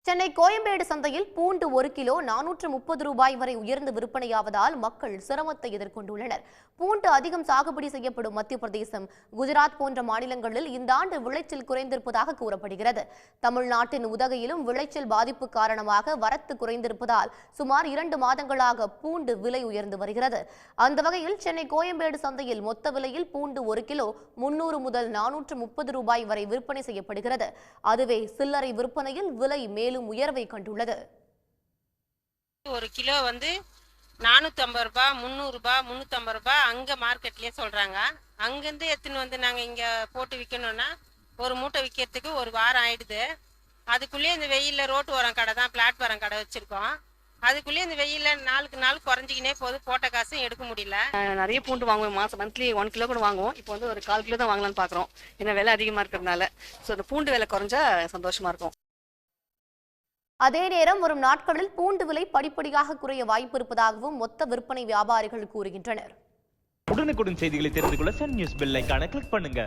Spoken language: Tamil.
சென்னை கோயம்பேடு சந்தையில் பூண்டு 1 கிலோ 430 ரூபாய் வரை உயர்ந்து விற்பனையாவதால் மக்கள் சிரமத்தை எதிர்கொண்டுள்ளனர். பூண்டு அதிகம் சாகுபடி செய்யப்படும் மத்திய பிரதேசம், குஜராத் போன்ற மாநிலங்களில் இந்த ஆண்டு விளைச்சல் குறைந்திருப்பதாக கூறப்படுகிறது. தமிழ்நாட்டின் உதகையிலும் விளைச்சல் பாதிப்பு காரணமாக வரத்து குறைந்திருப்பதால் சுமார் 2 மாதங்களாக பூண்டு விலை உயர்ந்து வருகிறது. அந்த வகையில் சென்னை கோயம்பேடு சந்தையில் மொத்த விலையில் பூண்டு 1 கிலோ 300 முதல் 430 ரூபாய் வரை விற்பனை செய்யப்படுகிறது. அதுவே சில்லறை விற்பனையில் விலை மேலும் உயர்வை கண்டுள்ளது. 1 கிலோ 450 ரூபாய், 300 ரூபாய், 350 ரூபாய் அங்க மார்க்கெட்லயே சொல்றாங்க. அங்கிருந்து எடுத்துன்னு வந்து நாங்க இங்க போட்டு விற்கணும்னா ஒரு மூட்டை விற்கிறதுக்கு ஒரு வாரம் ஆயிடுது. அதுக்குள்ளேயே இந்த வெயில்ல ரோட்டு ஓரம் கடை தான், பிளாட்ஃபாரம் கடை வச்சிருக்கோம். அதுக்குள்ளேயே இந்த வெயில்ல நாளுக்கு நாள் குறைஞ்சிக்கினே போது, போட்ட காசும் எடுக்க முடியல. நிறைய பூண்டு வாங்குவோம், மாசம் மந்த்லி 1 கிலோ கூட வாங்குவோம். இப்போ ஒரு 1/4 கிலோ தான் வாங்கலாம்னு பாக்குறோம். ஏன்னா விலை அதிகமா இருக்கிறதுனால. ஸோ இந்த பூண்டு விலை குறைஞ்சா சந்தோஷமா இருக்கும். அதே நேரம் வரும் நாட்களில் பூண்டு விலை படிப்படியாக குறைய வாய்ப்பு இருப்பதாகவும் மொத்த விற்பனை வியாபாரிகள் கூறுகின்றனர். உடனுக்குடன் செய்திகளை தெரிந்து கொள்ள சன் நியூஸ் பெல் ஐகானை கிளிக் பண்ணுங்க.